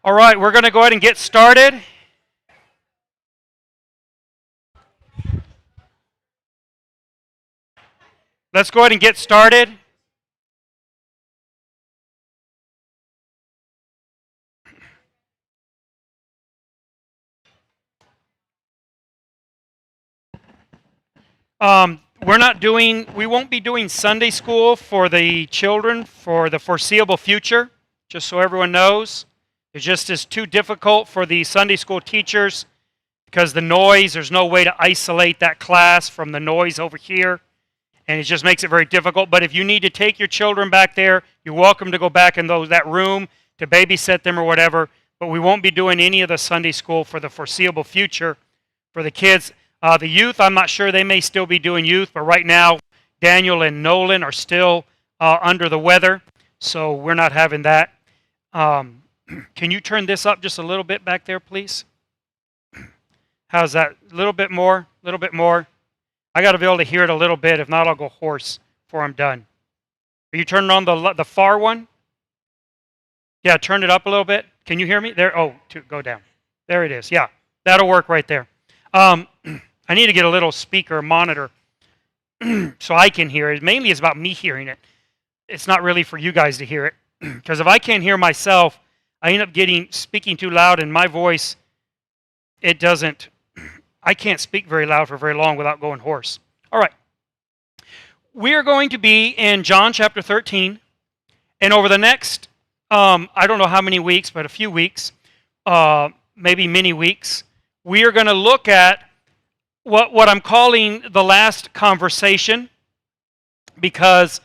All right, we're going to go ahead and get started. Let's go ahead and get started. We won't be doing Sunday school for the children for the foreseeable future, just so everyone knows. It just is too difficult for the Sunday school teachers because the noise, there's no way to isolate that class from the noise over here, and it just makes it very difficult. But if you need to take your children back there, you're welcome to go back in that room to babysit them or whatever, but we won't be doing any of the Sunday school for the foreseeable future for the kids. The youth, I'm not sure. They may still be doing youth, but right now, Daniel and Nolan are still under the weather, so we're not having that. Can you turn this up just a little bit back there, please? How's that? A little bit more? A little bit more? I got to be able to hear it a little bit. If not, I'll go hoarse before I'm done. Are you turning on the far one? Yeah, turn it up a little bit. Can you hear me? There. Oh, go down. There it is. Yeah, that'll work right there. I need to get a little speaker monitor so I can hear it. Mainly it's about me hearing it. It's not really for you guys to hear it. Because if I can't hear myself, I end up speaking too loud, and my voice, I can't speak very loud for very long without going hoarse. All right. We are going to be in John chapter 13, and over the next, I don't know how many weeks, but a few weeks, maybe many weeks, we are going to look at what I'm calling the last conversation, because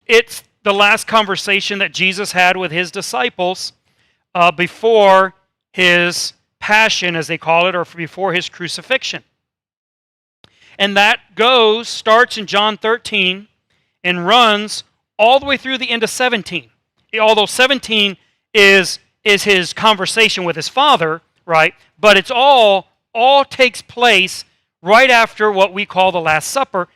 it's the last conversation that Jesus had with his disciples before his passion, as they call it, or before his crucifixion. And that starts in John 13 and runs all the way through the end of 17. Although 17 is his conversation with his Father, right? But it's all takes place right after what we call the Last Supper.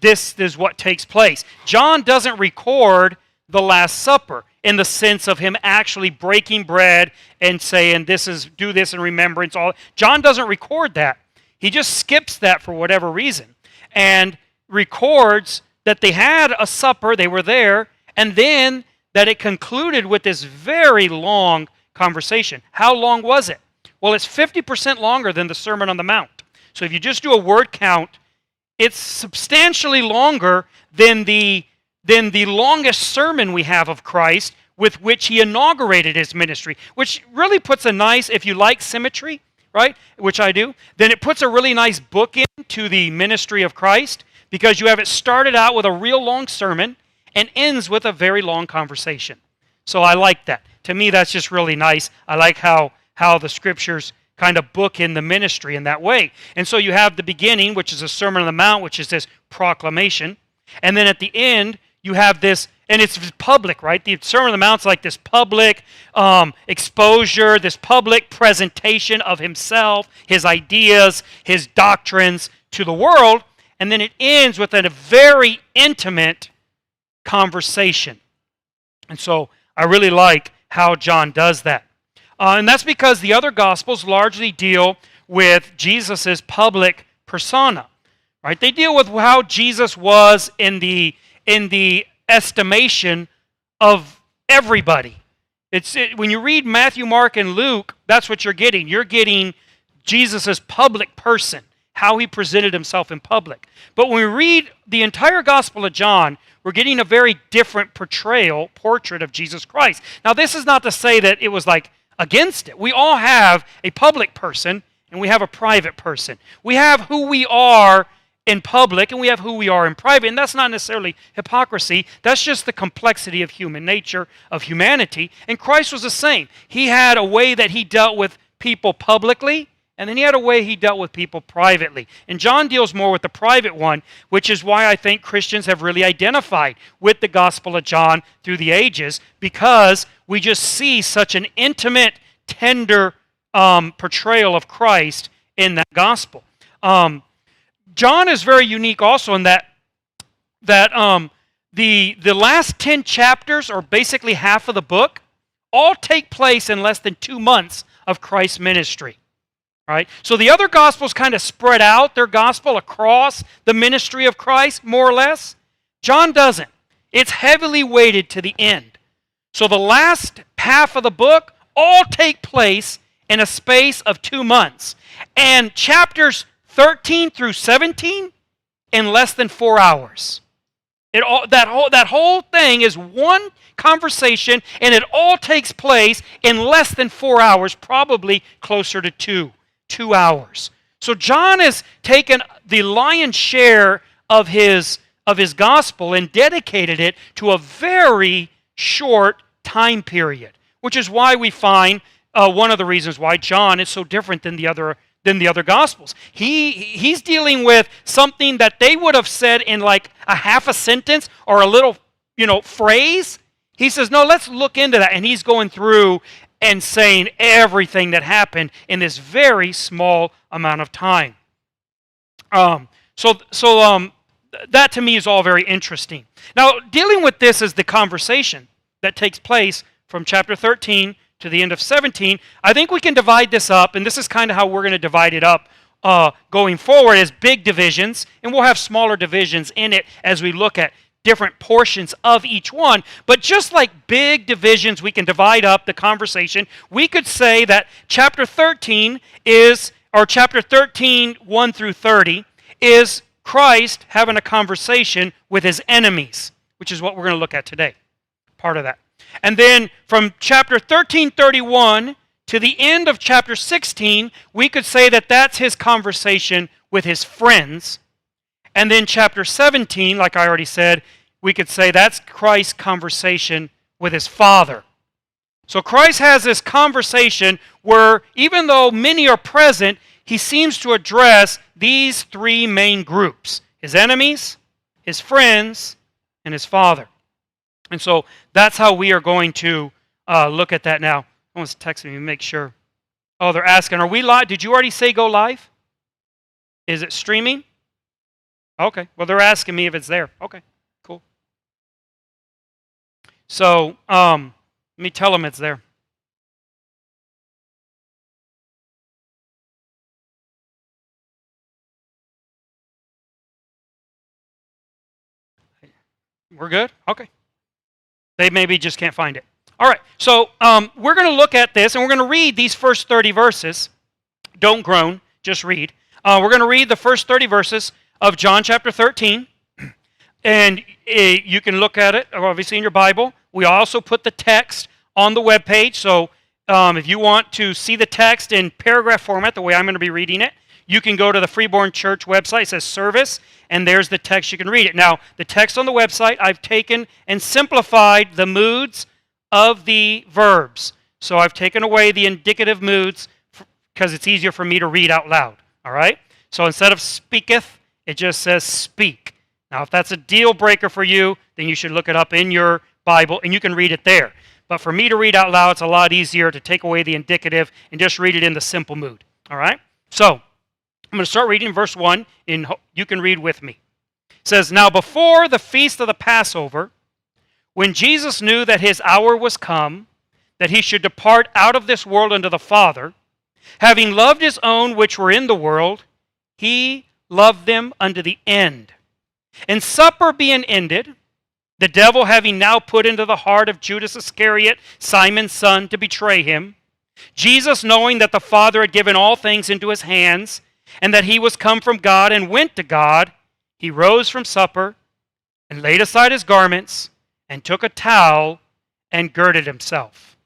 This is what takes place. John doesn't record the Last Supper in the sense of him actually breaking bread and saying, do this in remembrance. John doesn't record that. He just skips that for whatever reason and records that they had a supper, they were there, and then that it concluded with this very long conversation. How long was it? Well, it's 50% longer than the Sermon on the Mount. So if you just do a word count, it's substantially longer than the longest sermon we have of Christ with which he inaugurated his ministry, which really puts a nice, if you like symmetry, right, which I do, then it puts a really nice bookend to the ministry of Christ, because you have it started out with a real long sermon and ends with a very long conversation. So I like that. To me, that's just really nice. I like how the Scriptures kind of book in the ministry in that way. And so you have the beginning, which is a Sermon on the Mount, which is this proclamation. And then at the end, you have this, and it's public, right? The Sermon on the Mount's like this public exposure, this public presentation of himself, his ideas, his doctrines to the world. And then it ends with a very intimate conversation. And so I really like how John does that. And that's because the other Gospels largely deal with Jesus' public persona, right? They deal with how Jesus was in the estimation of everybody. When you read Matthew, Mark, and Luke, that's what you're getting. You're getting Jesus' public person, how he presented himself in public. But when we read the entire Gospel of John, we're getting a very different portrait of Jesus Christ. Now, this is not to say that it was like against it. We all have a public person and we have a private person. We have who we are in public and we have who we are in private, and that's not necessarily hypocrisy. That's just the complexity of human nature, of humanity, and Christ was the same. He had a way that he dealt with people publicly, and then he had a way he dealt with people privately. And John deals more with the private one, which is why I think Christians have really identified with the Gospel of John through the ages, because we just see such an intimate, tender portrayal of Christ in that Gospel. John is very unique also in that the last 10 chapters, or basically half of the book, all take place in less than 2 months of Christ's ministry. Right? So the other Gospels kind of spread out their Gospel across the ministry of Christ, more or less. John doesn't. It's heavily weighted to the end. So the last half of the book all take place in a space of 2 months. And chapters 13 through 17 in less than 4 hours. That whole thing is one conversation, and it all takes place in less than 4 hours, probably closer to 2 hours. So John has taken the lion's share of his gospel and dedicated it to a very short time period, which is why we find one of the reasons why John is so different than the other Gospels. He's dealing with something that they would have said in like a half a sentence or a little, phrase. He says, no, let's look into that. And he's going through and saying everything that happened in this very small amount of time. That to me is all very interesting. Now, dealing with this as the conversation that takes place from chapter 13 to the end of 17, I think we can divide this up, and this is kind of how we're going to divide it up going forward, as big divisions, and we'll have smaller divisions in it as we look at different portions of each one. But just like big divisions, we can divide up the conversation. We could say that chapter 13 chapter 13, 1 through 30, is Christ having a conversation with his enemies, which is what we're going to look at today, part of that. And then from chapter 13:31 to the end of chapter 16, we could say that that's his conversation with his friends. And then chapter 17, like I already said, we could say that's Christ's conversation with his Father. So Christ has this conversation where even though many are present, he seems to address these three main groups: his enemies, his friends, and his Father. And so that's how we are going to look at that now. Someone's texting me to make sure. Oh, they're asking, are we live? Did you already say go live? Is it streaming? Okay. Well, they're asking me if it's there. Okay, cool. So let me tell them it's there. We're good? Okay. They maybe just can't find it. All right, so we're going to look at this, and we're going to read these first 30 verses. Don't groan, just read. We're going to read the first 30 verses of John chapter 13, and you can look at it, obviously, in your Bible. We also put the text on the webpage, so if you want to see the text in paragraph format, the way I'm going to be reading it, you can go to the Freeborn Church website. It says service, and there's the text. You can read it. Now, the text on the website, I've taken and simplified the moods of the verbs. So I've taken away the indicative moods because it's easier for me to read out loud. All right? So instead of speaketh, it just says speak. Now, if that's a deal breaker for you, then you should look it up in your Bible, and you can read it there. But for me to read out loud, it's a lot easier to take away the indicative and just read it in the simple mood. All right? So I'm going to start reading verse 1, and you can read with me. It says, now before the feast of the Passover, when Jesus knew that his hour was come, that he should depart out of this world unto the Father, having loved his own which were in the world, he loved them unto the end. And supper being ended, the devil having now put into the heart of Judas Iscariot, Simon's son, to betray him, Jesus, knowing that the Father had given all things into his hands, and that he was come from God and went to God, he rose from supper and laid aside his garments and took a towel and girded himself.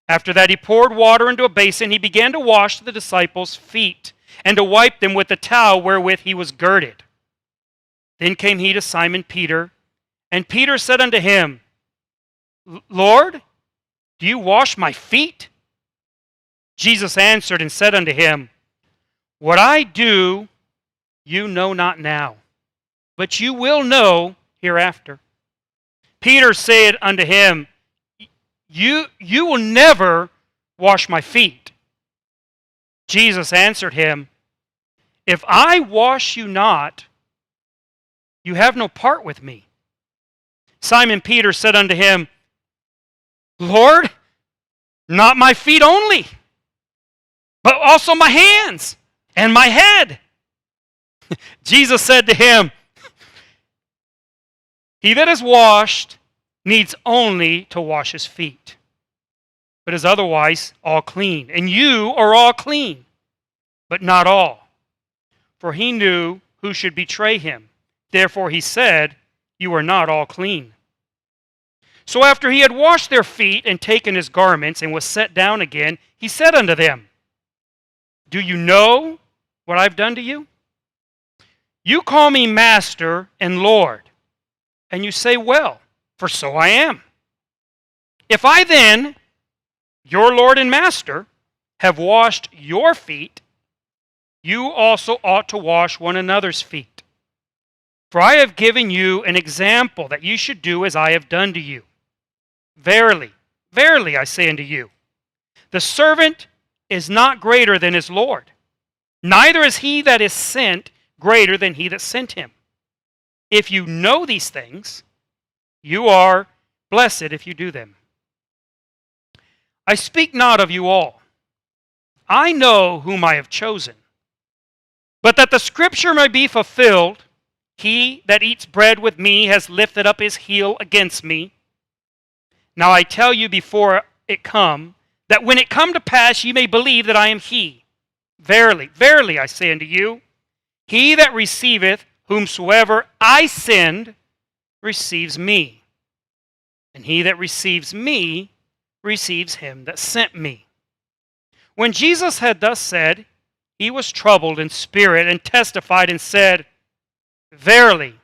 After that he poured water into a basin. He began to wash the disciples' feet and to wipe them with the towel wherewith he was girded. Then came he to Simon Peter, and Peter said unto him, Lord, do you wash my feet? Jesus answered and said unto him, what I do, you know not now, but you will know hereafter. Peter said unto him, You will never wash my feet. Jesus answered him, If I wash you not, you have no part with me. Simon Peter said unto him, Lord, Not my feet only, but also my hands and my head. Jesus said to him, he that is washed needs only to wash his feet, but is otherwise all clean. And you are all clean, but not all. For he knew who should betray him. Therefore he said, you are not all clean. So after he had washed their feet and taken his garments and was set down again, he said unto them, do you know what I've done to you? You call me Master and Lord, and you say, well, for so I am. If I then, your Lord and Master, have washed your feet, you also ought to wash one another's feet. For I have given you an example that you should do as I have done to you. Verily, verily, I say unto you, the servant is not greater than his Lord, neither is he that is sent greater than he that sent him. If you know these things, you are blessed if you do them. I speak not of you all. I know whom I have chosen. But that the scripture may be fulfilled, he that eats bread with me has lifted up his heel against me. Now I tell you before it come, that when it come to pass ye may believe that I am he. Verily, verily, I say unto you, he that receiveth whomsoever I send receives me. And he that receives me receives him that sent me. When Jesus had thus said, he was troubled in spirit and testified and said, verily,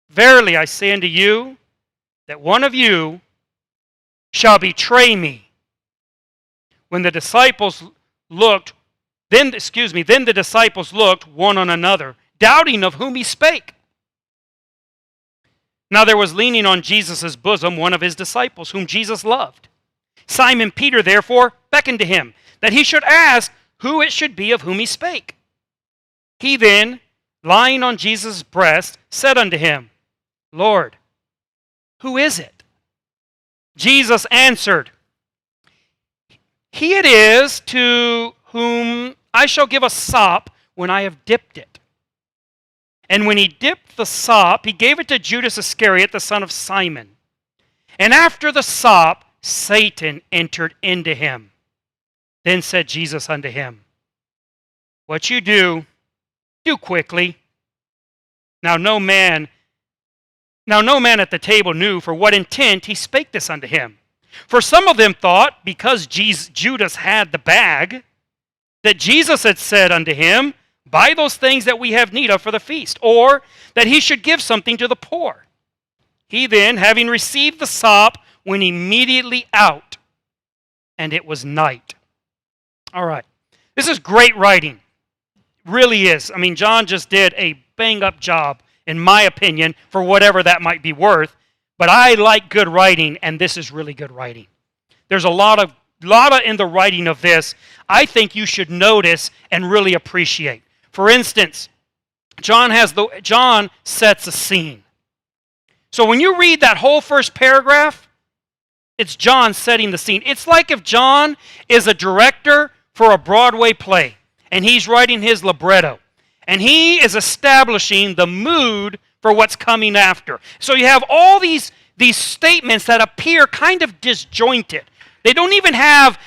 verily, I say unto you, that one of you shall betray me. When the disciples looked, then the disciples looked one on another, doubting of whom he spake. Now there was leaning on Jesus' bosom one of his disciples, whom Jesus loved. Simon Peter therefore beckoned to him, that he should ask who it should be of whom he spake. He then, lying on Jesus' breast, said unto him, Lord, who is it? Jesus answered, he it is to whom I shall give a sop when I have dipped it. And when he dipped the sop, he gave it to Judas Iscariot, the son of Simon. And after the sop, Satan entered into him. Then said Jesus unto him, what you do, do quickly. Now no man at the table knew for what intent he spake this unto him. For some of them thought, because Judas had the bag, that Jesus had said unto him, buy those things that we have need of for the feast, or that he should give something to the poor. He then, having received the sop, went immediately out, and it was night. All right. This is great writing. Really is. I mean, John just did a bang-up job, in my opinion, for whatever that might be worth. But I like good writing, and this is really good writing. There's a lot of in the writing of this I think you should notice and really appreciate. For instance, John sets a scene. So when you read that whole first paragraph, it's John setting the scene. It's like if John is a director for a Broadway play, and he's writing his libretto, and he is establishing the mood for what's coming after. So you have all these statements that appear kind of disjointed. They don't even have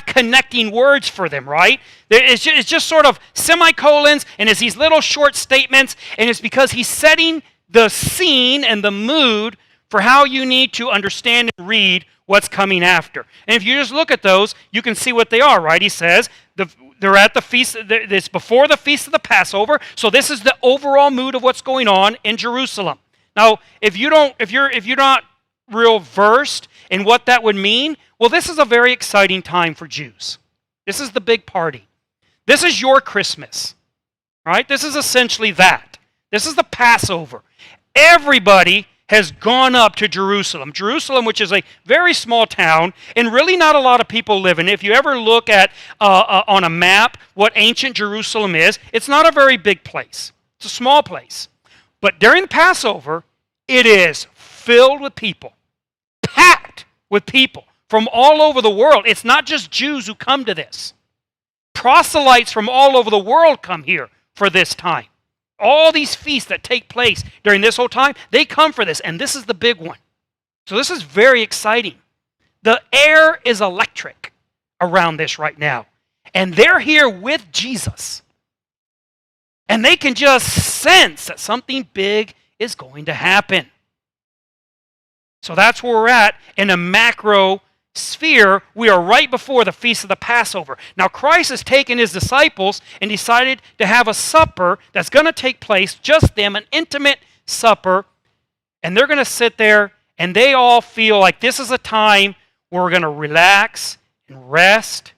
connecting words for them, right? It's just sort of semicolons, and it's these little short statements, and it's because he's setting the scene and the mood for how you need to understand and read what's coming after. And if you just look at those, you can see what they are, right? He says they're at the feast. It's before the feast of the Passover, so this is the overall mood of what's going on in Jerusalem. Now, if you're not real versed in what that would mean, well, this is a very exciting time for Jews. This is the big party. This is your Christmas, right? This is essentially that. This is the Passover. Everybody has gone up to Jerusalem. Jerusalem, which is a very small town, and really not a lot of people live in it. If you ever look at on a map what ancient Jerusalem is, it's not a very big place. It's a small place. But during the Passover, it is filled with people, packed with people from all over the world. It's not just Jews who come to this. Proselytes from all over the world come here for this time. All these feasts that take place during this whole time, they come for this, and this is the big one. So this is very exciting. The air is electric around this right now. And they're here with Jesus. And they can just sense that something big is going to happen. So that's where we're at in a macro sphere. We are right before the Feast of the Passover. Now Christ has taken his disciples and decided to have a supper that's going to take place, just them, an intimate supper. And they're going to sit there and they all feel like this is a time where we're going to relax and rest,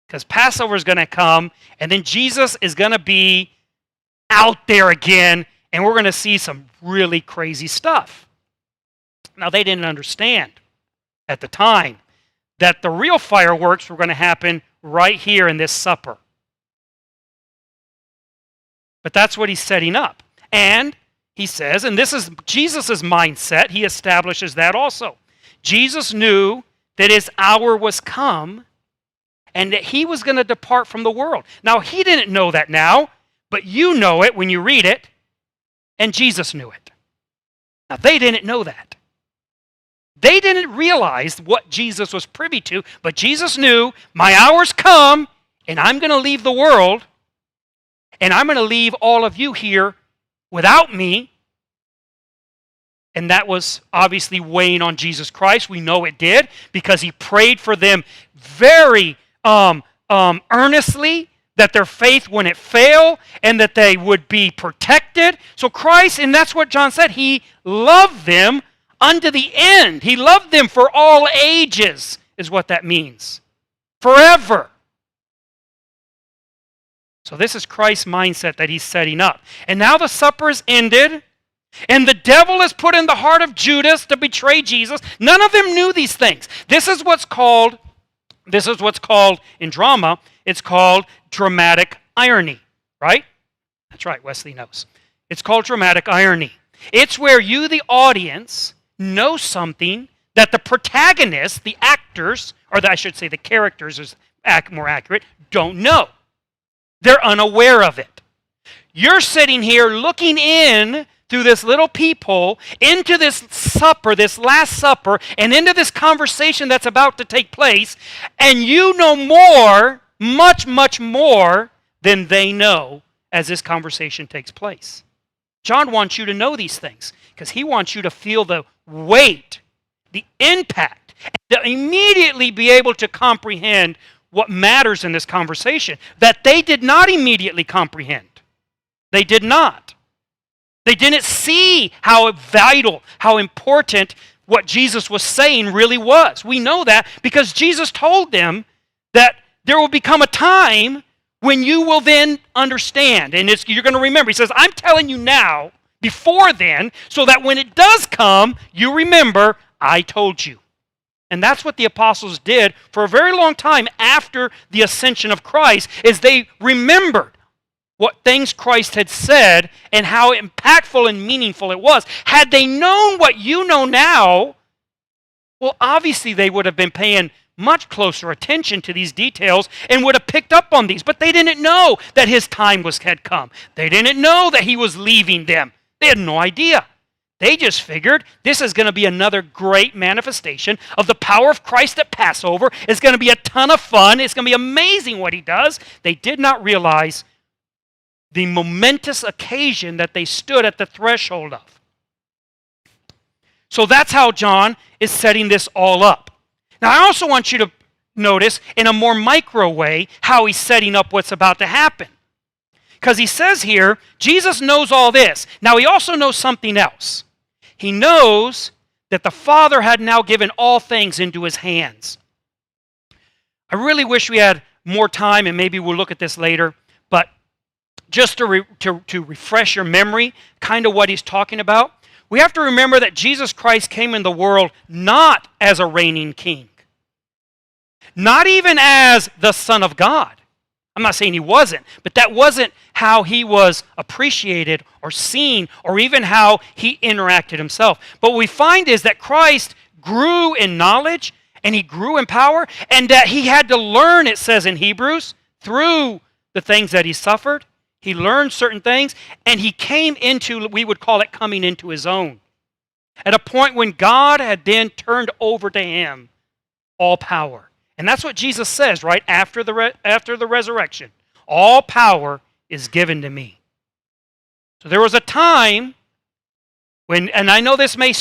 because Passover is going to come, and then Jesus is going to be out there again, and we're going to see some really crazy stuff. Now, they didn't understand at the time that the real fireworks were going to happen right here in this supper. But that's what he's setting up. And he says, and this is Jesus' mindset, he establishes that also. Jesus knew that his hour was come and that he was going to depart from the world. Now, he didn't know that now, but you know it when you read it, and Jesus knew it. Now, they didn't know that. They didn't realize what Jesus was privy to, but Jesus knew, my hour's come, and I'm going to leave the world, and I'm going to leave all of you here without me. And that was obviously weighing on Jesus Christ. We know it did, because he prayed for them very earnestly, that their faith wouldn't fail and that they would be protected. So Christ, and that's what John said, he loved them unto the end. He loved them for all ages, is what that means. Forever. So this is Christ's mindset that he's setting up. And now the supper is ended, and the devil is put in the heart of Judas to betray Jesus. None of them knew these things. This is what's called in drama, it's called dramatic irony, right? That's right, Wesley knows. It's called dramatic irony. It's where you, the audience, know something that the protagonists, the actors, or I should say the characters is more accurate, don't know. They're unaware of it. You're sitting here looking in through this little peephole into this supper, this Last Supper, and into this conversation that's about to take place, and you know more, much, much more than they know as this conversation takes place. John wants you to know these things because he wants you to feel the weight, the impact, and to immediately be able to comprehend what matters in this conversation that they did not immediately comprehend. They did not. They didn't see how vital, how important what Jesus was saying really was. We know that because Jesus told them that there will become a time when you will then understand. And you're going to remember. He says, I'm telling you now, before then, so that when it does come, you remember, I told you. And that's what the apostles did for a very long time after the ascension of Christ, is they remembered what things Christ had said and how impactful and meaningful it was. Had they known what you know now, well, obviously they would have been paying much closer attention to these details and would have picked up on these. But they didn't know that his time had come. They didn't know that he was leaving them. They had no idea. They just figured this is going to be another great manifestation of the power of Christ at Passover. It's going to be a ton of fun. It's going to be amazing what he does. They did not realize the momentous occasion that they stood at the threshold of. So that's how John is setting this all up. Now, I also want you to notice in a more micro way how he's setting up what's about to happen. Because he says here, Jesus knows all this. Now, he also knows something else. He knows that the Father had now given all things into his hands. I really wish we had more time, and maybe we'll look at this later, but just to refresh your memory, kind of what he's talking about, we have to remember that Jesus Christ came in the world not as a reigning king, not even as the Son of God. I'm not saying he wasn't, but that wasn't how he was appreciated or seen or even how he interacted himself. But what we find is that Christ grew in knowledge and he grew in power, and that he had to learn, it says in Hebrews, through the things that he suffered. He learned certain things, and he came into, we would call it coming into his own. At a point when God had then turned over to him all power. And that's what Jesus says, right, after the resurrection. All power is given to me. So there was a time when, and I know this may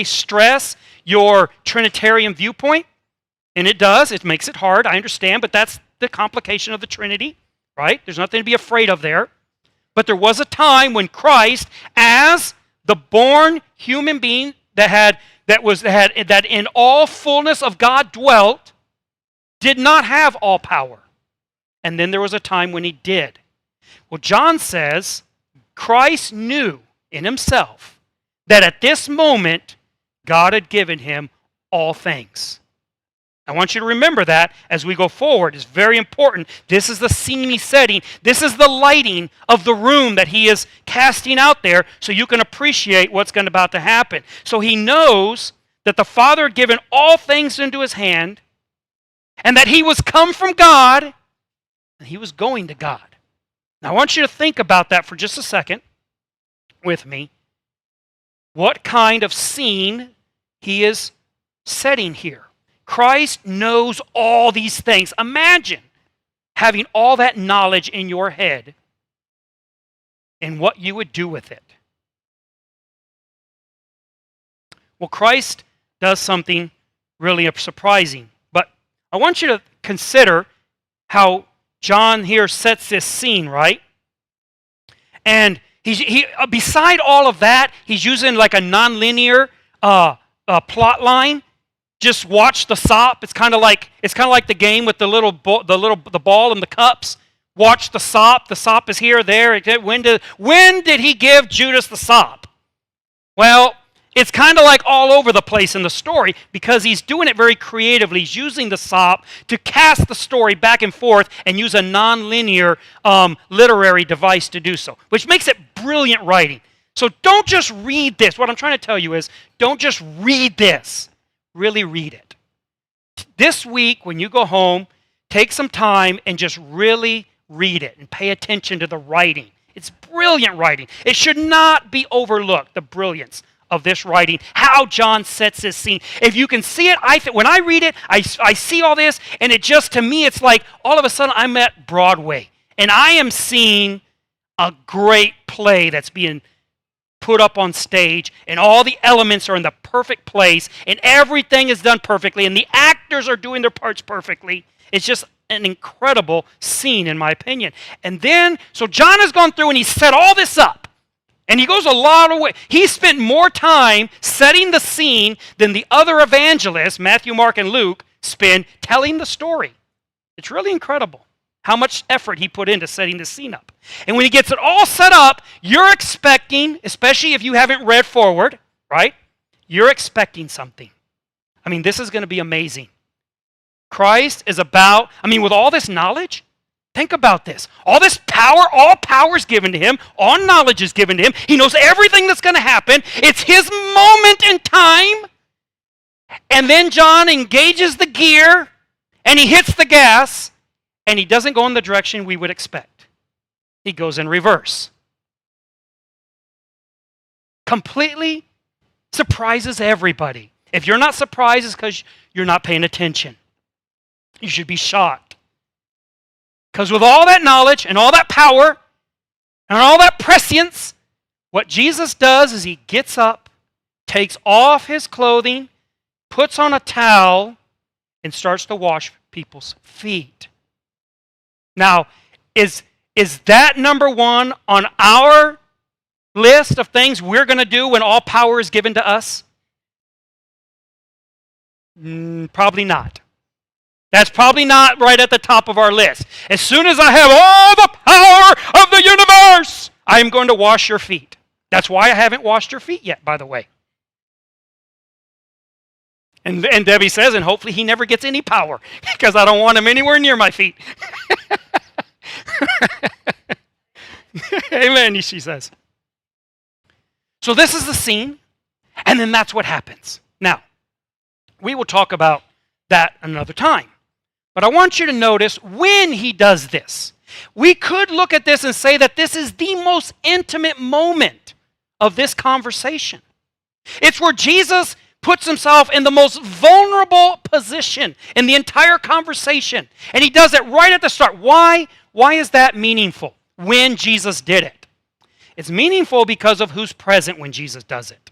stress your Trinitarian viewpoint, and it does. It makes it hard, I understand, but that's the complication of the Trinity, right? There's nothing to be afraid of there. But there was a time when Christ, as the born human being that in all fullness of God dwelt, did not have all power. And then there was a time when he did. Well, John says Christ knew in himself that at this moment God had given him all things. I want you to remember that as we go forward. It's very important. This is the scene he's setting. This is the lighting of the room that he is casting out there so you can appreciate what's about to happen. So he knows that the Father had given all things into his hand and that he was come from God and he was going to God. Now I want you to think about that for just a second with me. What kind of scene he is setting here. Christ knows all these things. Imagine having all that knowledge in your head and what you would do with it. Well, Christ does something really surprising. But I want you to consider how John here sets this scene, right? And he beside all of that, he's using like a nonlinear plot line. Just watch the sop. It's kind of like the game with the ball and the cups. Watch the sop. The sop is here, there. When did he give Judas the sop? Well, it's kind of like all over the place in the story because he's doing it very creatively. He's using the sop to cast the story back and forth and use a nonlinear literary device to do so, which makes it brilliant writing. So don't just read this. What I'm trying to tell you is don't just read this. Really read it. This week, when you go home, take some time and just really read it and pay attention to the writing. It's brilliant writing. It should not be overlooked, the brilliance of this writing, how John sets this scene. If you can see it, when I read it, I see all this, and it just, to me, it's like all of a sudden I'm at Broadway, and I am seeing a great play that's being put up on stage, and all the elements are in the perfect place, and everything is done perfectly, and the actors are doing their parts perfectly. It's just an incredible scene, in my opinion. And then, so John has gone through and he's set all this up, and he goes a lot of way. He spent more time setting the scene than the other evangelists, Matthew, Mark, and Luke, spend telling the story. It's really incredible how much effort he put into setting the scene up. And when he gets it all set up, you're expecting, especially if you haven't read forward, right? You're expecting something. I mean, this is going to be amazing. Christ is about, with all this knowledge, think about this. All this power, all power is given to him. All knowledge is given to him. He knows everything that's going to happen. It's his moment in time. And then John engages the gear, and he hits the gas, and he doesn't go in the direction we would expect. He goes in reverse. Completely surprises everybody. If you're not surprised, it's because you're not paying attention. You should be shocked. Because with all that knowledge and all that power and all that prescience, what Jesus does is he gets up, takes off his clothing, puts on a towel, and starts to wash people's feet. Now, is that number one on our list of things we're going to do when all power is given to us? Probably not. That's probably not right at the top of our list. As soon as I have all the power of the universe, I am going to wash your feet. That's why I haven't washed your feet yet, by the way. And Debbie says, and hopefully he never gets any power because I don't want him anywhere near my feet. Amen, she says. So this is the scene, and then that's what happens. Now, we will talk about that another time. But I want you to notice when he does this. We could look at this and say that this is the most intimate moment of this conversation. It's where Jesus puts himself in the most vulnerable position in the entire conversation. And he does it right at the start. Why? Why is that meaningful when Jesus did it? It's meaningful because of who's present when Jesus does it.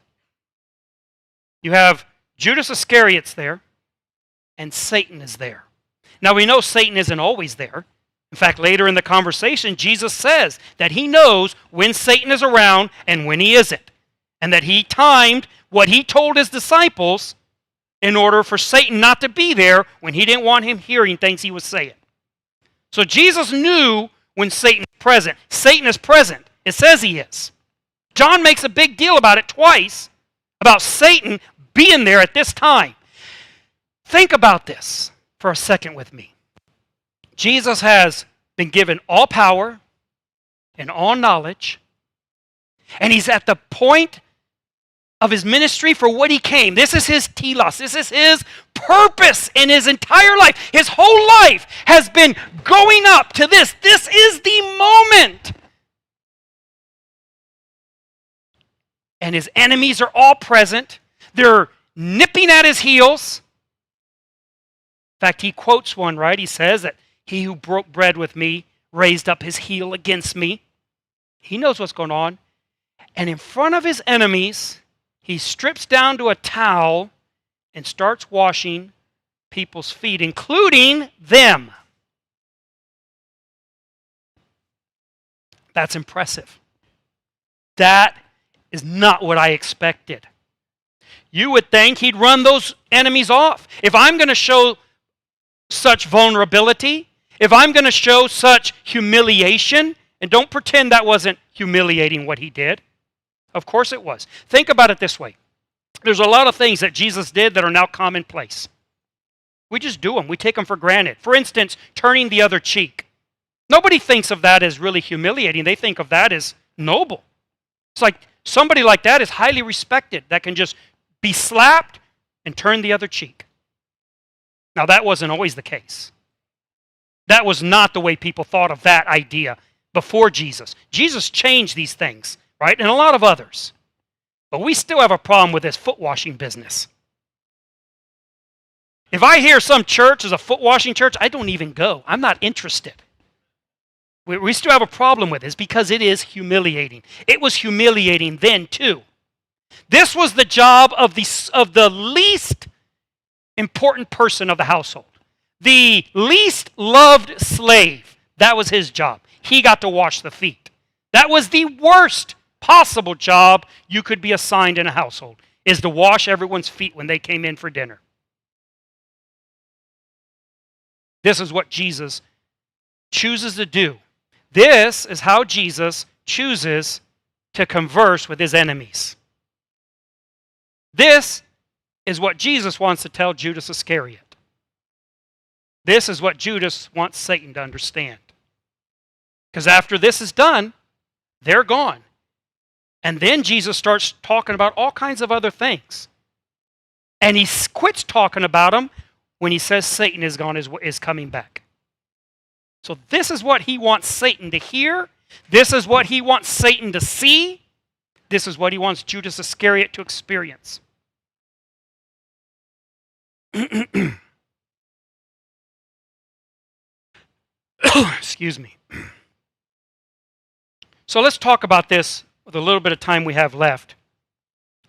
You have Judas Iscariot's there, and Satan is there. Now we know Satan isn't always there. In fact, later in the conversation, Jesus says that he knows when Satan is around and when he isn't. And that he timed what he told his disciples in order for Satan not to be there when he didn't want him hearing things he was saying. So Jesus knew when Satan was present. Satan is present. It says he is. John makes a big deal about it twice, about Satan being there at this time. Think about this for a second with me. Jesus has been given all power and all knowledge, and he's at the point of his ministry for what he came. This is his telos. This is his purpose in his entire life. His whole life has been going up to this. This is the moment. And his enemies are all present. They're nipping at his heels. In fact, he quotes one, right? He says that he who broke bread with me raised up his heel against me. He knows what's going on. And in front of his enemies, he strips down to a towel and starts washing people's feet, including them. That's impressive. That is not what I expected. You would think he'd run those enemies off. If I'm going to show such vulnerability, if I'm going to show such humiliation, and don't pretend that wasn't humiliating what he did. Of course it was. Think about it this way. There's a lot of things that Jesus did that are now commonplace. We just do them. We take them for granted. For instance, turning the other cheek. Nobody thinks of that as really humiliating. They think of that as noble. It's like somebody like that is highly respected, that can just be slapped and turn the other cheek. Now, that wasn't always the case. That was not the way people thought of that idea before Jesus. Jesus changed these things, right? And a lot of others. But we still have a problem with this foot washing business. If I hear some church is a foot washing church, I don't even go. I'm not interested. We still have a problem with this because it is humiliating. It was humiliating then too. This was the job of the least important person of the household. The least loved slave. That was his job. He got to wash the feet. That was the worst possible job you could be assigned in a household, is to wash everyone's feet when they came in for dinner. This is what Jesus chooses to do. This is how Jesus chooses to converse with his enemies. This is what Jesus wants to tell Judas Iscariot. This is what Judas wants Satan to understand. Because after this is done, they're gone. And then Jesus starts talking about all kinds of other things. And he quits talking about them when he says Satan is gone, is coming back. So this is what he wants Satan to hear. This is what he wants Satan to see. This is what he wants Judas Iscariot to experience. Excuse me. So let's talk about this with a little bit of time we have left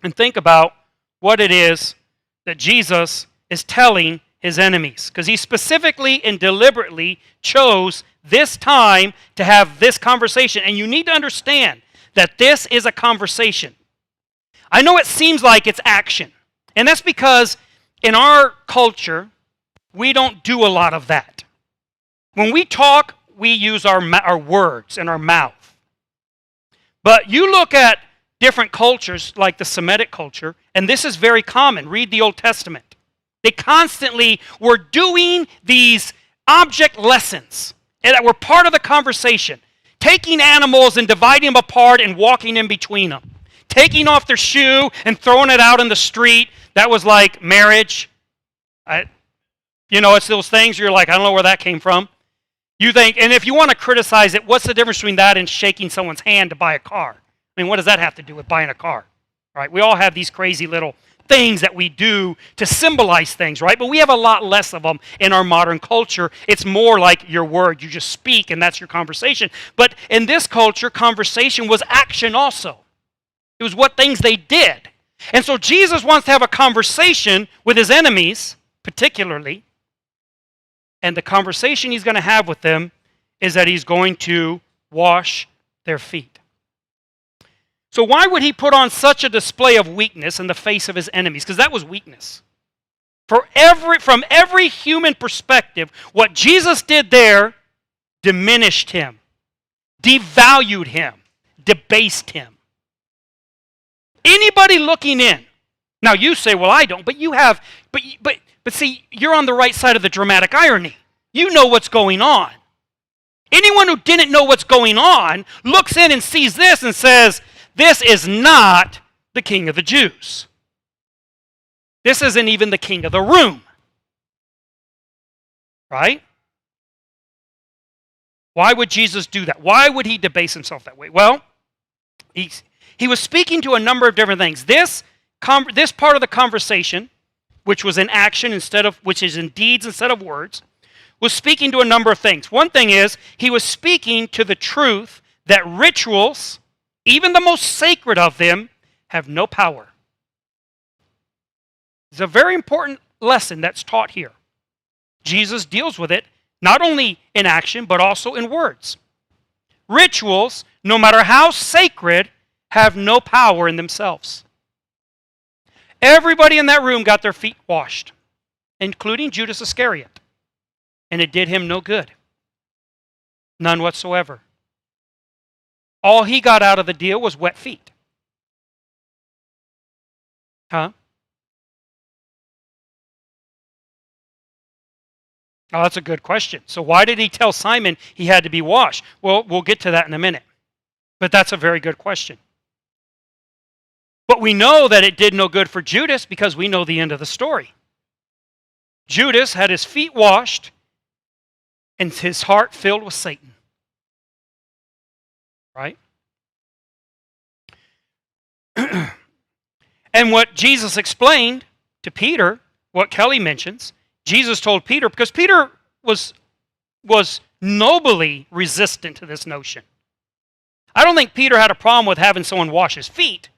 and think about what it is that Jesus is telling his enemies, because he specifically and deliberately chose this time to have this conversation. And you need to understand that this is a conversation. I know it seems like it's action, and that's because in our culture, we don't do a lot of that. When we talk, we use our words and our mouth. But you look at different cultures, like the Semitic culture, and this is very common. Read the Old Testament. They constantly were doing these object lessons that were part of the conversation. Taking animals and dividing them apart and walking in between them. Taking off their shoe and throwing it out in the street. That was like marriage. You know, it's those things you're like, I don't know where that came from. You think, and if you want to criticize it, what's the difference between that and shaking someone's hand to buy a car? I mean, what does that have to do with buying a car? Right? We all have these crazy little things that we do to symbolize things, right? But we have a lot less of them in our modern culture. It's more like your word. You just speak, and that's your conversation. But in this culture, conversation was action also. It was what things they did. And so Jesus wants to have a conversation with his enemies, particularly. And the conversation he's going to have with them is that he's going to wash their feet. So why would he put on such a display of weakness in the face of his enemies? Because that was weakness. From every human perspective, what Jesus did there diminished him, devalued him, debased him. Anybody looking in. Now you say, well, I don't, but you have, but see, you're on the right side of the dramatic irony. You know what's going on. Anyone who didn't know what's going on looks in and sees this and says, this is not the king of the Jews. This isn't even the king of the room. Right? Why would Jesus do that? Why would he debase himself that way? Well, he was speaking to a number of different things. This part of the conversation, which was in action which is in deeds instead of words, was speaking to a number of things. One thing is, he was speaking to the truth that rituals, even the most sacred of them, have no power. It's a very important lesson that's taught here. Jesus deals with it not only in action, but also in words. Rituals, no matter how sacred, have no power in themselves. Everybody in that room got their feet washed, including Judas Iscariot. And it did him no good. None whatsoever. All he got out of the deal was wet feet. Huh? Oh, that's a good question. So why did he tell Simon he had to be washed? Well, we'll get to that in a minute. But that's a very good question. But we know that it did no good for Judas because we know the end of the story. Judas had his feet washed and his heart filled with Satan. Right? And what Jesus explained to Peter, what Kelly mentions, Jesus told Peter, because Peter was nobly resistant to this notion. I don't think Peter had a problem with having someone wash his feet.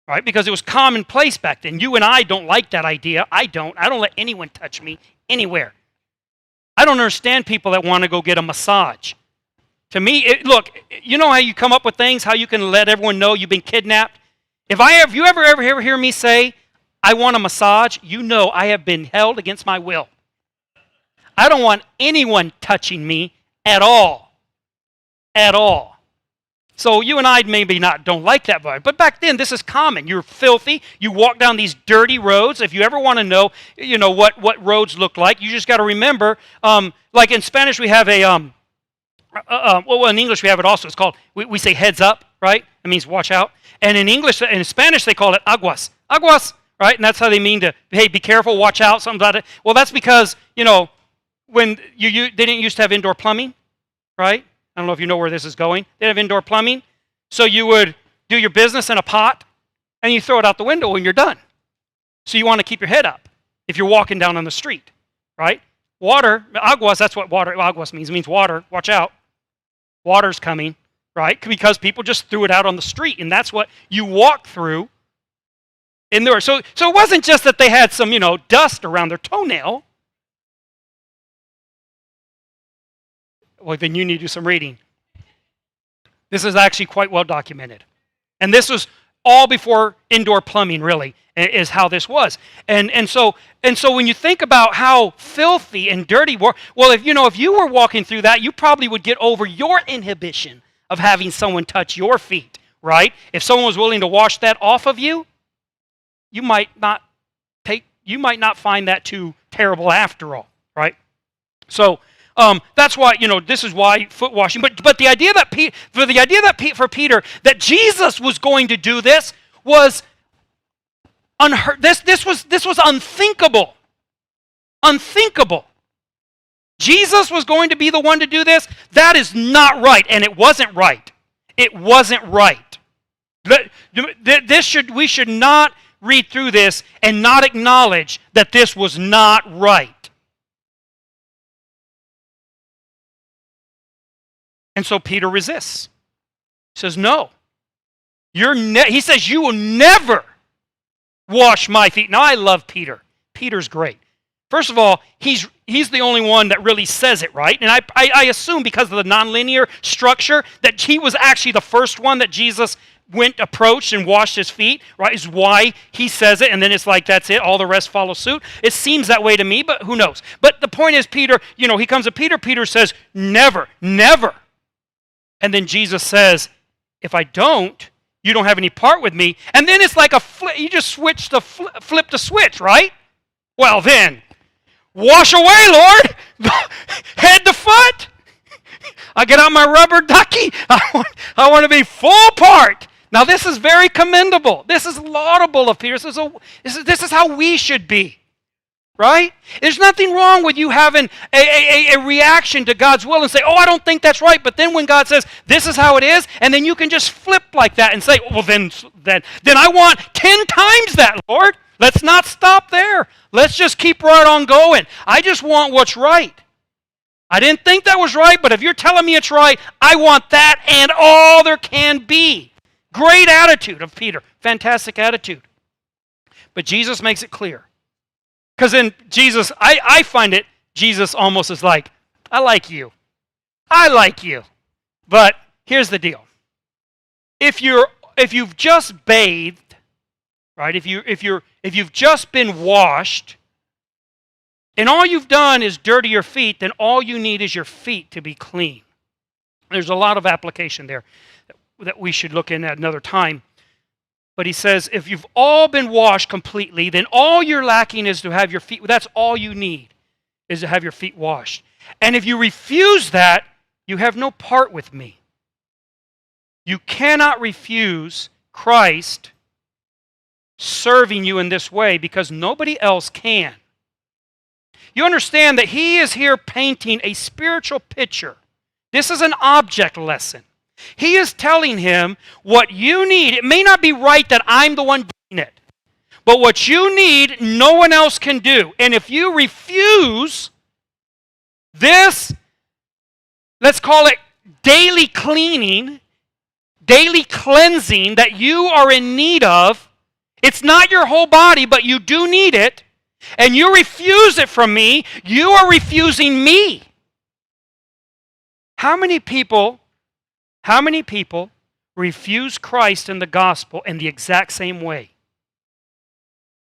Right? Because it was commonplace back then. You and I don't like that idea. I don't let anyone touch me anywhere. I don't understand people that want to go get a massage. To me, look, you know how you come up with things, how you can let everyone know you've been kidnapped? If you ever hear me say, I want a massage, you know I have been held against my will. I don't want anyone touching me at all. At all. So you and I maybe don't like that vibe. But back then, this is common. You're filthy. You walk down these dirty roads. If you ever want to know, what roads look like, you just got to remember, like in Spanish we have well, in English we have it also. It's called, we say heads up, right? It means watch out. And in Spanish they call it aguas. Aguas, right? And that's how they mean to, hey, be careful, watch out, something like that. Well, that's because, when they didn't used to have indoor plumbing, right? I don't know if you know where this is going. They have indoor plumbing. So you would do your business in a pot, and you throw it out the window when you're done. So you want to keep your head up if you're walking down on the street, right? Water, aguas, that's what aguas means. It means water, watch out. Water's coming, right? Because people just threw it out on the street, and that's what you walk through in there. So it wasn't just that they had some, dust around their toenail. Well, then you need to do some reading. This is actually quite well documented. And this was all before indoor plumbing, really, is how this was. And so when you think about how filthy and dirty well, if you were walking through that, you probably would get over your inhibition of having someone touch your feet, right? If someone was willing to wash that off of you, you might not find that too terrible after all, right? So that's why, this is why foot washing. But the idea that for Peter that Jesus was going to do this was unheard. This was unthinkable. Unthinkable. Jesus was going to be the one to do this? That is not right, and it wasn't right. It wasn't right. We should not read through this and not acknowledge that this was not right. And so Peter resists. He says, no. He says, you will never wash my feet. Now, I love Peter. Peter's great. First of all, he's the only one that really says it, right? And I assume because of the nonlinear structure that he was actually the first one that Jesus approached and washed his feet, right? Is why he says it, and then it's like, that's it, all the rest follow suit. It seems that way to me, but who knows? But the point is, Peter, he comes to Peter, Peter says, never, never. And then Jesus says, if I don't, you don't have any part with me. And then it's like you just flip the switch, right? Well then, wash away, Lord, head to foot. I get out my rubber ducky. I want to be full part. Now this is very commendable. This is laudable of Peter. This is how we should be. Right? There's nothing wrong with you having a reaction to God's will and say, oh, I don't think that's right. But then when God says, this is how it is, and then you can just flip like that and say, well, then I want 10 times that, Lord. Let's not stop there. Let's just keep right on going. I just want what's right. I didn't think that was right, but if you're telling me it's right, I want that and all there can be. Great attitude of Peter. Fantastic attitude. But Jesus makes it clear. Because in Jesus, I find it, Jesus almost is like, I like you. I like you. But here's the deal. If you've just bathed, right? If you've just been washed, and all you've done is dirty your feet, then all you need is your feet to be clean. There's a lot of application there that we should look in at another time. But he says, if you've all been washed completely, then all you're lacking is to have your feet, that's all you need, is to have your feet washed. And if you refuse that, you have no part with me. You cannot refuse Christ serving you in this way because nobody else can. You understand that he is here painting a spiritual picture. This is an object lesson. He is telling him what you need. It may not be right that I'm the one doing it, but what you need, no one else can do. And if you refuse this, let's call it daily cleaning, daily cleansing that you are in need of, it's not your whole body, but you do need it, and you refuse it from me, you are refusing me. How many people refuse Christ and the gospel in the exact same way?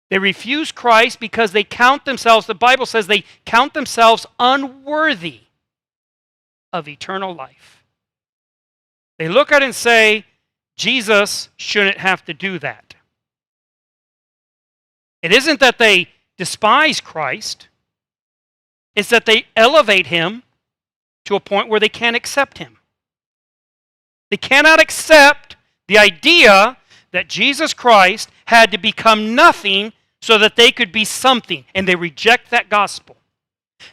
They refuse Christ because they count themselves, the Bible says they count themselves unworthy of eternal life. They look at it and say, Jesus shouldn't have to do that. It isn't that they despise Christ, it's that they elevate him to a point where they can't accept him. They cannot accept the idea that Jesus Christ had to become nothing so that they could be something, and they reject that gospel.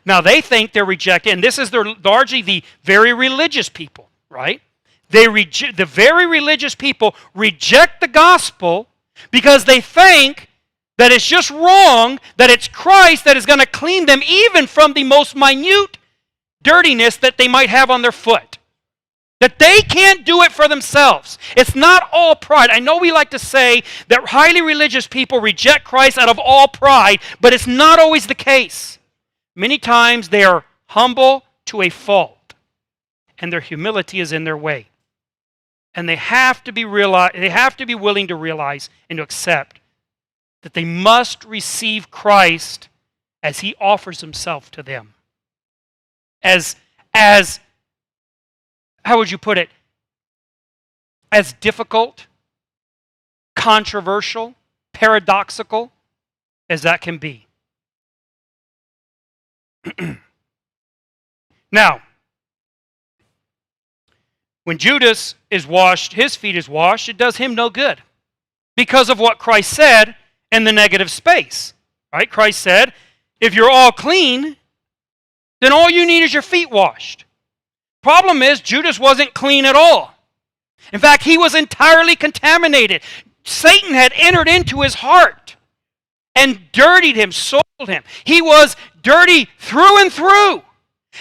Now, they think they're rejected, and this is largely the very religious people, right? The very religious people reject the gospel because they think that it's just wrong, that it's Christ that is going to clean them even from the most minute dirtiness that they might have on their foot. That they can't do it for themselves. It's not all pride. I know we like to say that highly religious people reject Christ out of all pride, but it's not always the case. Many times they are humble to a fault, and their humility is in their way. And they have to be willing to realize and to accept that they must receive Christ as he offers himself to them. As how would you put it? As difficult, controversial, paradoxical as that can be. Now, when Judas is washed, his feet is washed, it does him no good because of what Christ said in the negative space. Right? Christ said, If you're all clean, then all you need is your feet washed. Problem is, Judas wasn't clean at all. In fact, he was entirely contaminated. Satan had entered into his heart and dirtied him, soiled him. He was dirty through and through.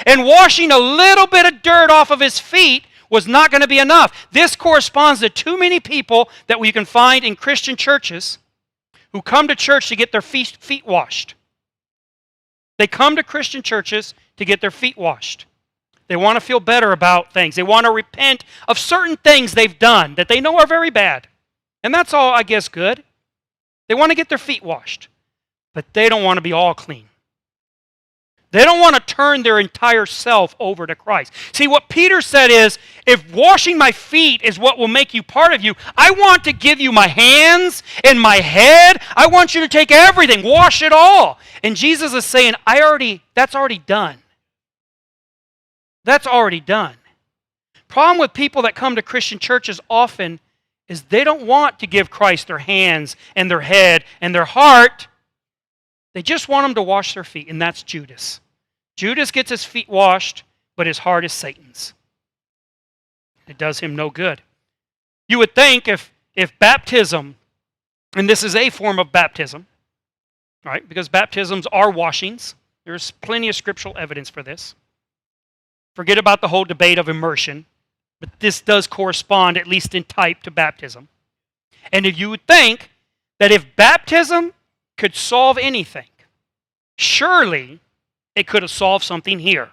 And washing a little bit of dirt off of his feet was not going to be enough. This corresponds to too many people that we can find in Christian churches who come to church to get their feet washed. They come to Christian churches to get their feet washed. They want to feel better about things. They want to repent of certain things they've done that they know are very bad. And that's all, I guess, good. They want to get their feet washed. But they don't want to be all clean. They don't want to turn their entire self over to Christ. See, what Peter said is, if washing my feet is what will make you part of you, I want to give you my hands and my head. I want you to take everything, wash it all. And Jesus is saying, that's already done. That's already done. Problem with people that come to Christian churches often is they don't want to give Christ their hands and their head and their heart. They just want him to wash their feet, and that's Judas. Judas gets his feet washed, but his heart is Satan's. It does him no good. You would think if baptism, and this is a form of baptism, right? Because baptisms are washings. There's plenty of scriptural evidence for this. Forget about the whole debate of immersion, but this does correspond, at least in type, to baptism. And if you would think that if baptism could solve anything, surely it could have solved something here.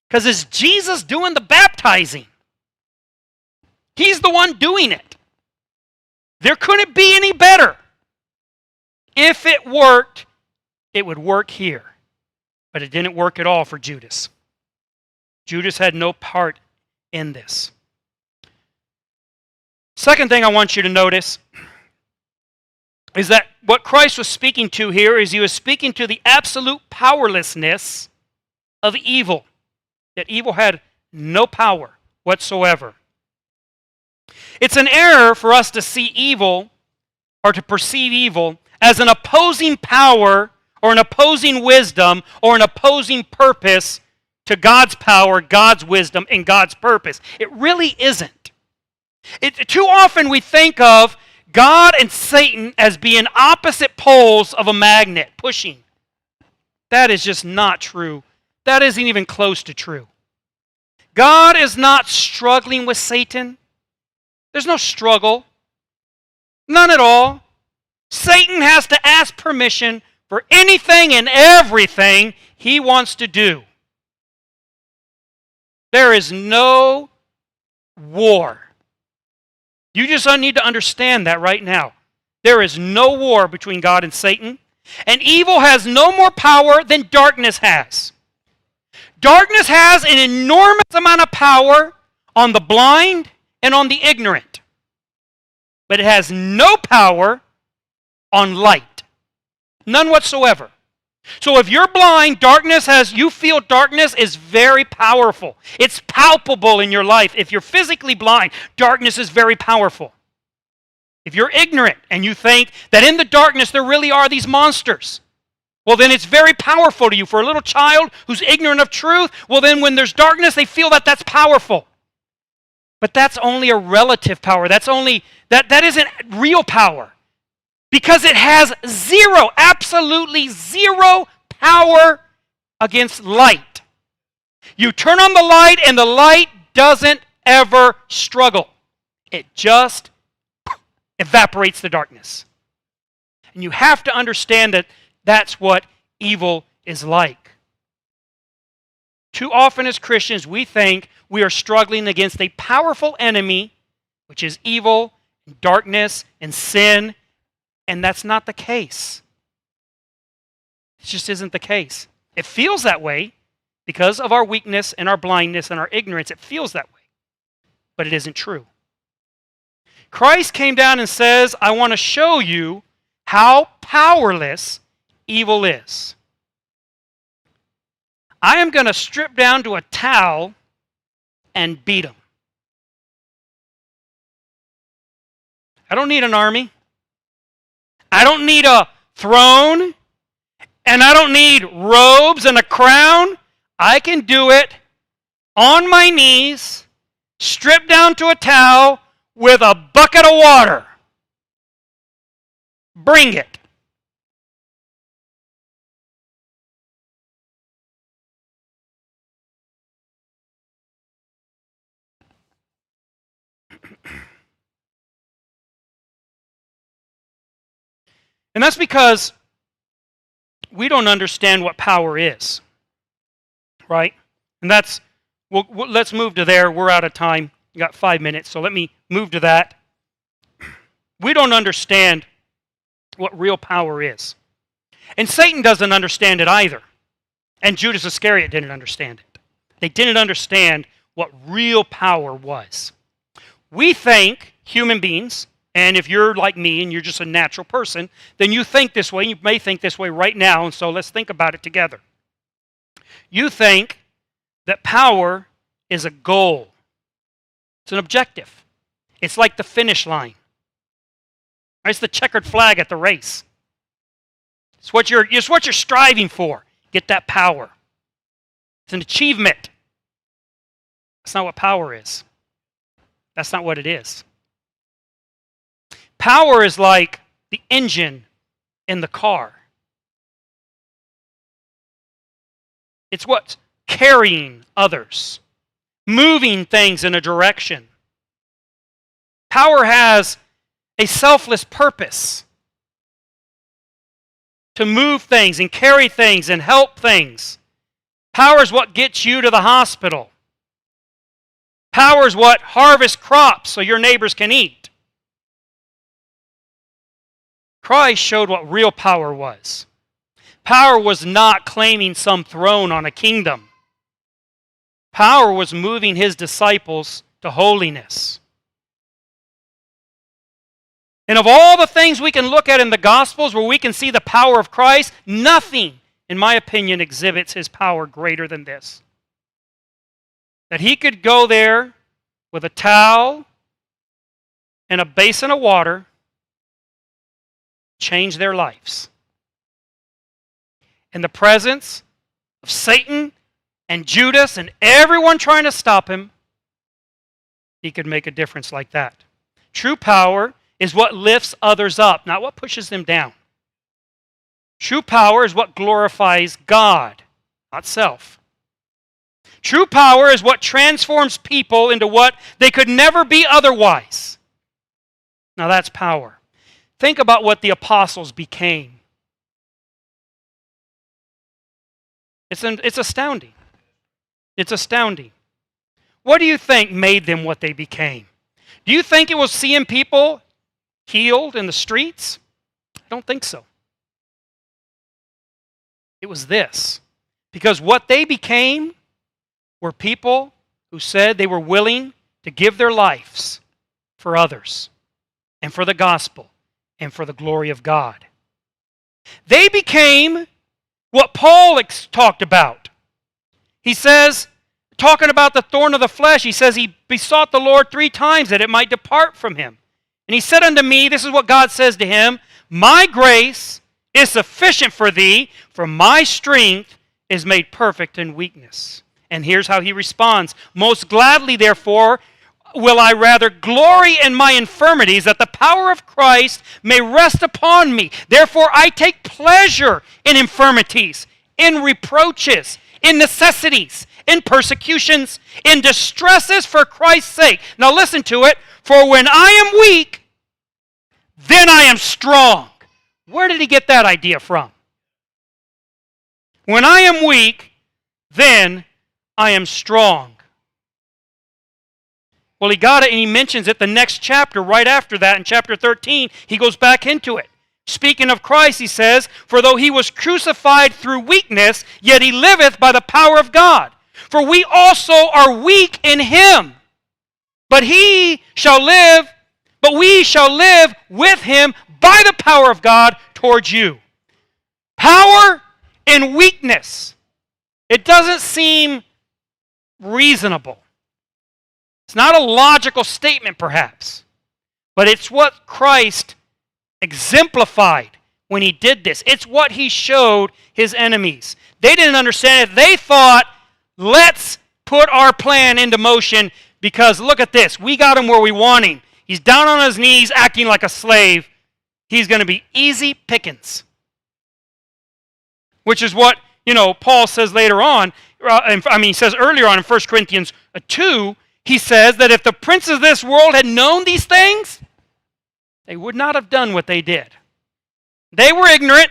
Because it's Jesus doing the baptizing. He's the one doing it. There couldn't be any better. If it worked, it would work here. But it didn't work at all for Judas. Judas had no part in this. Second thing I want you to notice is that what Christ was speaking to here is he was speaking to the absolute powerlessness of evil. That evil had no power whatsoever. It's an error for us to see evil or to perceive evil as an opposing power or an opposing wisdom or an opposing purpose to God's power, God's wisdom, and God's purpose. It really isn't. Too often we think of God and Satan as being opposite poles of a magnet, pushing. That is just not true. That isn't even close to true. God is not struggling with Satan. There's no struggle. None at all. Satan has to ask permission for anything and everything he wants to do. There is no war. You just need to understand that right now. There is no war between God and Satan, and evil has no more power than darkness has. Darkness has an enormous amount of power on the blind and on the ignorant, but it has no power on light. None whatsoever. So if you're blind, you feel darkness is very powerful. It's palpable in your life. If you're physically blind, darkness is very powerful. If you're ignorant and you think that in the darkness there really are these monsters, well then it's very powerful to you. For a little child who's ignorant of truth, well then when there's darkness, they feel that that's powerful. But that's only a relative power. That isn't real power. Because it has absolutely zero power against light. You turn on the light and the light doesn't ever struggle. It just evaporates the darkness. And you have to understand that that's what evil is like. Too often as Christians, we think we are struggling against a powerful enemy, which is evil, and darkness, and sin. And that's not the case. It just isn't the case. It feels that way because of our weakness and our blindness and our ignorance. It feels that way. But it isn't true. Christ came down and says, I want to show you how powerless evil is. I am going to strip down to a towel and beat them. I don't need an army. I don't need a throne. And I don't need robes and a crown. I can do it on my knees, stripped down to a towel with a bucket of water. Bring it. And that's because we don't understand what power is, right? And that's, let's move to there. We're out of time. You got 5 minutes, so let me move to that. We don't understand what real power is. And Satan doesn't understand it either. And Judas Iscariot didn't understand it. They didn't understand what real power was. We think, human beings, and if you're like me and you're just a natural person, then you think this way. You may think this way right now, and so let's think about it together. You think that power is a goal. It's an objective. It's like the finish line. It's the checkered flag at the race. It's what you're striving for. Get that power. It's an achievement. That's not what power is. That's not what it is. Power is like the engine in the car. It's what's carrying others, moving things in a direction. Power has a selfless purpose to move things and carry things and help things. Power is what gets you to the hospital. Power is what harvests crops so your neighbors can eat. Christ showed what real power was. Power was not claiming some throne on a kingdom. Power was moving his disciples to holiness. And of all the things we can look at in the Gospels where we can see the power of Christ, nothing, in my opinion, exhibits his power greater than this. That he could go there with a towel and a basin of water, change their lives. In the presence of Satan and Judas and everyone trying to stop him, he could make a difference like that. True power is what lifts others up, not what pushes them down. True power is what glorifies God, not self. True power is what transforms people into what they could never be otherwise. Now that's power. Think about what the apostles became. It's astounding. It's astounding. What do you think made them what they became? Do you think it was seeing people healed in the streets? I don't think so. It was this. Because what they became were people who said they were willing to give their lives for others and for the gospel and for the glory of God. They became what Paul talked about. He says, talking about the thorn of the flesh, he says he besought the Lord 3 times that it might depart from him. And he said unto me, this is what God says to him, my grace is sufficient for thee, for my strength is made perfect in weakness. And here's how he responds. Most gladly, therefore, will I rather glory in my infirmities, that the power of Christ may rest upon me. Therefore, I take pleasure in infirmities, in reproaches, in necessities, in persecutions, in distresses for Christ's sake. Now listen to it. For when I am weak, then I am strong. Where did he get that idea from? When I am weak, then I am strong. Well, he got it, and he mentions it the next chapter, right after that, in chapter 13, he goes back into it. Speaking of Christ, he says, for though he was crucified through weakness, yet he liveth by the power of God. For we also are weak in him, but we shall live with him by the power of God towards you. Power in weakness. It doesn't seem reasonable. It's not a logical statement, perhaps, but it's what Christ exemplified, when he did this. It's what he showed his enemies. They didn't understand it. They thought, let's put our plan into motion because look at this. We got him where we want him. He's down on his knees acting like a slave. He's going to be easy pickings. Which is what, Paul says later on. He says earlier on in 1 Corinthians 2, he says that if the princes of this world had known these things, they would not have done what they did. They were ignorant.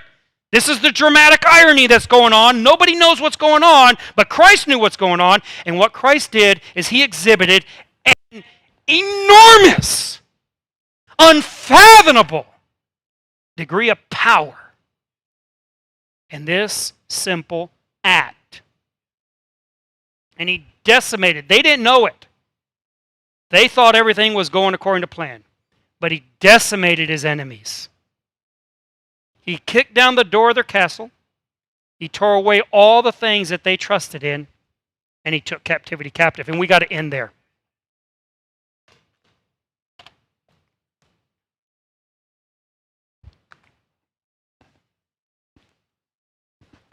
This is the dramatic irony that's going on. Nobody knows what's going on, but Christ knew what's going on. And what Christ did is he exhibited an enormous, unfathomable degree of power in this simple act. And he decimated. They didn't know it. They thought everything was going according to plan. But he decimated his enemies. He kicked down the door of their castle. He tore away all the things that they trusted in. And he took captivity captive. And we got to end there.